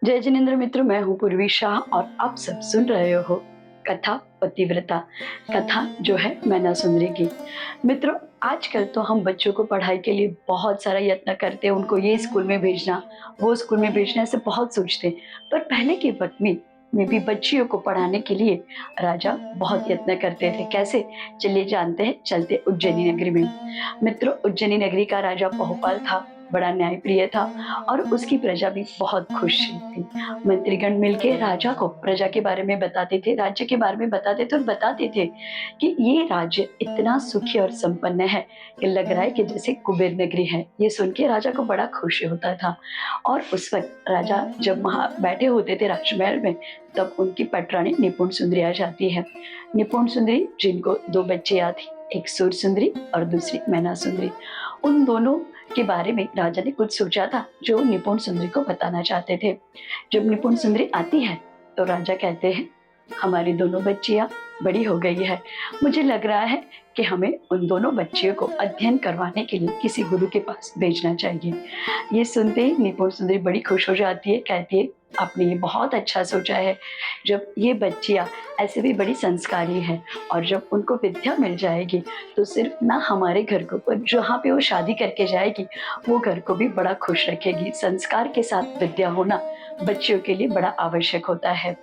जय जिनेन्द्र मित्र, मैं हूँ पूर्वी शाह और आप सब सुन रहे हो कथा पतिव्रता। कथा जो है मैना सुंदरी की। मित्रों, आजकल तो हम बच्चों को पढ़ाई के लिए बहुत सारा यत्न करते हैं, उनको ये स्कूल में भेजना, वो स्कूल में भेजना, ऐसे बहुत सोचते हैं। पर पहले के वक्त में भी बच्चियों को पढ़ाने के लिए राजा बहुत यत्न करते थे। कैसे? चलिए जानते हैं, चलते उज्जैनी नगरी में। मित्रों, उज्जैनी नगरी का राजा बहुपाल था, बड़ा न्यायप्रिय था और उसकी प्रजा भी बहुत खुश थी। मंत्रीगण मिलके राजा को प्रजा के बारे में बताते थे, राज्य के बारे में बताते थे और बताते थे कि ये राज्य इतना सुखी और संपन्न है कि लग रहा है कि जैसे कुबेर नगरी है। ये सुन के राजा को बड़ा खुश होता था। और उस वक्त राजा जब वहां बैठे होते थे राजमहल में, तब उनकी पटरानी निपुण सुंदरी आ जाती है। निपुण सुंदरी, जिनको दो बच्चियां थी, एक सूर सुंदरी और दूसरी मैना सुंदरी। उन दोनों के बारे में राजा ने कुछ सोचा था जो निपुण सुंदरी को बताना चाहते थे। जब निपुण सुंदरी आती है तो राजा कहते हैं, हमारी दोनों बच्चियां बड़ी हो गई है, मुझे लग रहा है कि हमें उन दोनों बच्चियों को अध्ययन करवाने के लिए किसी गुरु के पास भेजना चाहिए। ये सुनते ही निपुण सुंदरी बड़ी खुश हो जाती है, कहती है, आपने ये बहुत अच्छा सोचा है। जब ये बच्चियां ऐसे भी बड़ी संस्कारी हैं और जब उनको विद्या मिल जाएगी तो सिर्फ ना हमारे घर को, पर जहाँ पे वो शादी करके जाएगी वो घर को भी बड़ा खुश रखेगी। संस्कार के साथ विद्या होना बच्चियों के लिए बड़ा आवश्यक होता है।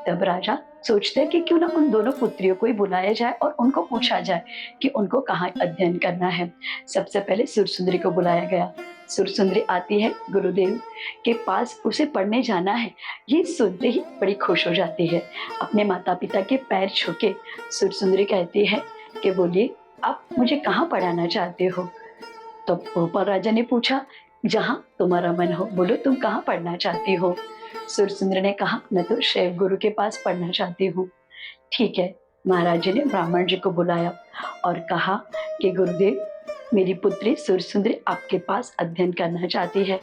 तब राजा सोचते हैं कि क्यों ना उन दोनों पुत्रियों को ही बुलाया जाए और उनको पूछा जाए कि उनको कहाँ अध्ययन करना है। सबसे पहले सुरसुंदरी को बुलाया गया। सुरसुंदरी आती है, गुरुदेव के पास उसे पढ़ने जाना है। ये सुनते ही बड़ी खुश हो जाती है। अपने माता पिता के पैर छू के सुरसुंदरी कहती है कि बोलिए, आप मुझे कहाँ पढ़ाना चाहते हो? तो भोपाल राजा ने पूछा, जहाँ तुम्हारा मन हो, बोलो तुम कहाँ पढ़ना चाहती हो? सुरसुंदरी ने कहा, मैं तो शैव गुरु के पास पढ़ना चाहती हूँ। ठीक है। महाराज जी ने ब्राह्मण जी को बुलाया और कहा कि गुरुदेव, मेरी पुत्री सुरसुंदरी आपके पास अध्ययन करना चाहती है।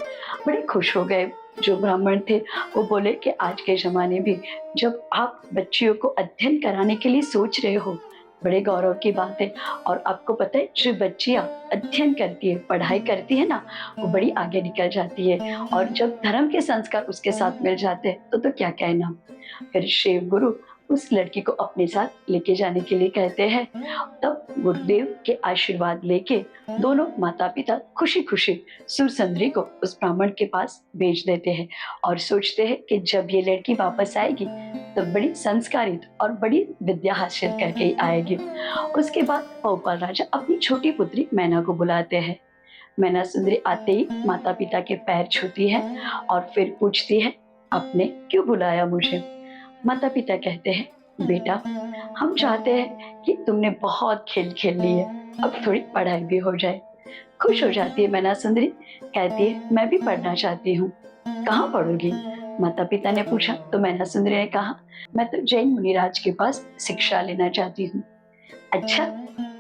बड़े खुश हो गए जो ब्राह्मण थे। वो बोले कि आज के जमाने में जब आप बच्चियों को अध्ययन कराने के लिए सोच रहे हो, बड़े गौरव की बात है। और आपको पता है, जो बच्चियां अध्ययन करती है, पढ़ाई करती है ना, वो बड़ी आगे निकल जाती है। और जब धर्म के संस्कार उसके साथ मिल जाते हैं तो क्या कहना। फिर शिव गुरु उस लड़की को अपने साथ लेके जाने के लिए कहते हैं। तब गुरुदेव के आशीर्वाद लेके दोनों माता पिता खुशी खुशी सुरसुंदरी को उस ब्राह्मण के पास भेज देते हैं और सोचते हैं कि जब ये लड़की वापस आएगी तो बड़ी संस्कारित और बड़ी विद्या हासिल करके ही आएगी। उसके बाद भोपाल राजा अपनी छोटी पुत्री मैना को बुलाते हैं। मैना सुंदरी आते ही माता पिता के पैर छूती है और फिर पूछती है, आपने क्यों बुलाया मुझे? माता पिता कहते हैं, बेटा, हम चाहते हैं कि तुमने बहुत खेल खेल लिए, अब थोड़ी पढ़ाई भी हो जाए। खुश हो जाती है मैना सुंदरी, कहती है, मैं भी पढ़ना चाहती हूँ। कहाँ पढ़ोगी? माता पिता ने पूछा तो मैना सुंदरी ने कहा, मैं तो जैन मुनिराज के पास शिक्षा लेना चाहती हूँ। अच्छा,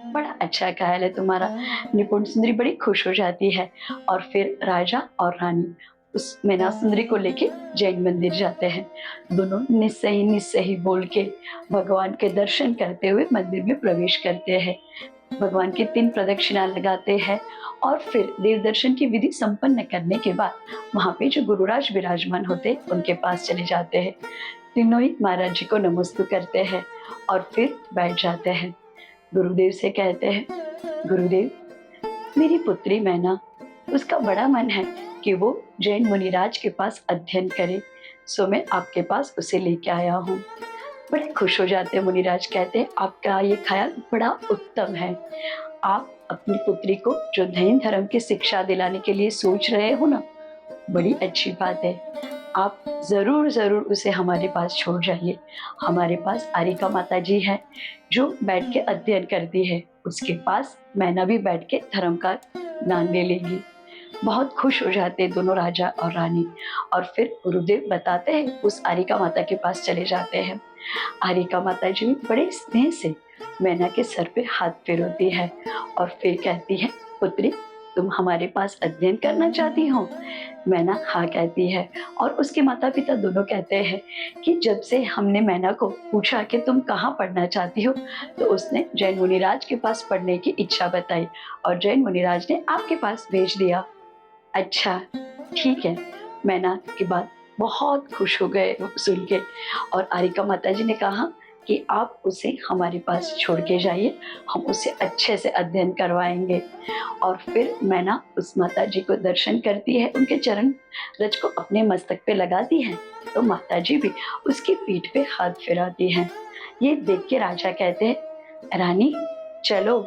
बड़ा अच्छा ख्याल है तुम्हारा। निपुण सुंदरी बड़ी खुश हो जाती है और फिर राजा और रानी उस मैना सुंदरी को लेके जैन मंदिर जाते हैं। दोनों निस्सही निस्सही बोल के भगवान के दर्शन करते हुए मंदिर में प्रवेश करते हैं। भगवान की 3 प्रदक्षिणा लगाते हैं और फिर देव दर्शन की विधि संपन्न करने के बाद वहां पे जो गुरुराज विराजमान होते उनके पास चले जाते हैं। तीनों ही महाराज जी को नमस्ते करते हैं और फिर बैठ जाते हैं। गुरुदेव से कहते हैं, गुरुदेव, मेरी पुत्री मैना, उसका बड़ा मन है कि वो जैन मुनिराज के पास अध्ययन करे, सो मैं आपके पास उसे लेके आया हूँ। बड़े खुश हो जाते हैं मुनिराज, कहते हैं, आपका ये ख्याल बड़ा उत्तम है। आप अपनी पुत्री को जो जैन धर्म की शिक्षा दिलाने के लिए सोच रहे हो ना, बड़ी अच्छी बात है। आप जरूर जरूर उसे हमारे पास छोड़ जाइए। हमारे पास आरिका माता जी है जो बैठ के अध्ययन करती है, उसके पास मैना भी बैठ के धर्म का ज्ञान ले लेगी। बहुत खुश हो जाते हैं दोनों राजा और रानी और फिर गुरुदेव बताते हैं उस आरिका माता के पास चले जाते हैं। आरिका माता जी बड़े स्नेह से मैना के सर पे हाथ फेरती है और फिर कहती है, पुत्री, तुम हमारे पास अध्ययन करना चाहती हो? मैना हाँ कहती है और उसके माता पिता दोनों कहते हैं कि जब से हमने मैना को पूछा कि तुम कहाँ पढ़ना चाहती हो, तो उसने जैन मुनिराज के पास पढ़ने की इच्छा बताई और जैन मुनिराज ने आपके पास भेज दिया। अच्छा, ठीक है। मैना की बात बहुत खुश हो गए सुन के। और आरिका माता जी ने कहा कि आप उसे हमारे पास छोड़ के जाइए, हम उसे अच्छे से अध्ययन करवाएंगे। और फिर मैना उस माता जी को दर्शन करती है, उनके चरण रज को अपने मस्तक पे लगाती है, तो माता जी भी उसकी पीठ पे हाथ फिराती हैं। ये देख के राजा कहते हैं, रानी चलो,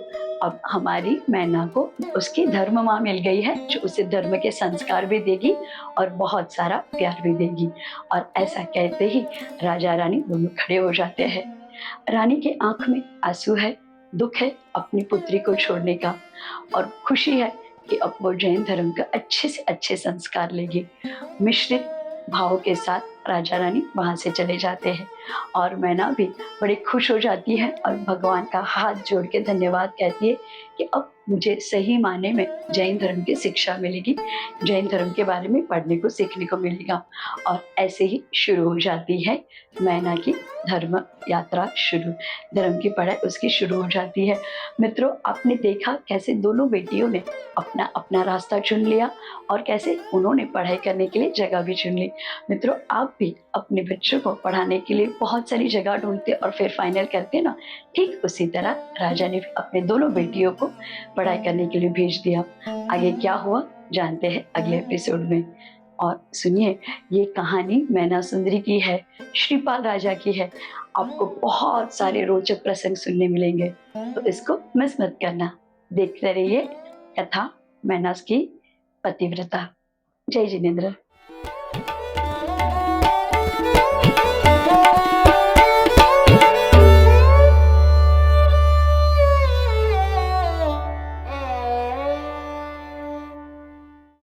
अब हमारी मैना को उसकी धर्म माँ मिल गई है, जो उसे धर्म के संस्कार भी देगी और बहुत सारा प्यार भी देगी। और ऐसा कहते ही राजा रानी दोनों खड़े हो जाते हैं। रानी की आंख में आंसू है, दुख है अपनी पुत्री को छोड़ने का, और खुशी है कि अब वो जैन धर्म का अच्छे से अच्छे संस्कार लेगी। मिश्रित भाव के साथ राजा रानी वहां से चले जाते हैं, और मैना भी बड़ी खुश हो जाती है और भगवान का हाथ जोड़ के धन्यवाद कहती है कि अब मुझे सही माने में जैन धर्म की शिक्षा मिलेगी, जैन धर्म के बारे में पढ़ने को सीखने को मिलेगा। और ऐसे ही शुरू हो जाती है मैना की धर्म यात्रा शुरू, धर्म की पढ़ाई उसकी शुरू हो जाती है। मित्रों, आपने देखा कैसे दोनों बेटियों ने अपना अपना रास्ता चुन लिया और कैसे उन्होंने पढ़ाई करने के लिए जगह भी चुन ली। मित्रों, आप भी अपने बच्चों को पढ़ाने के लिए बहुत सारी जगह ढूंढते और फिर फाइनल करते ना, ठीक उसी तरह राजा ने अपने दोनों बेटियों को पढ़ाई करने के लिए भेज दिया। आगे क्या हुआ जानते हैं अगले एपिसोड में। और सुनिए, ये कहानी मैना सुंदरी की है, श्रीपाल राजा की है। आपको बहुत सारे रोचक प्रसंग सुनने मिलेंगे, तो इसको मिस मत करना। देखते रहिए कथा मैना की पतिव्रता। जय जिनेन्द्र।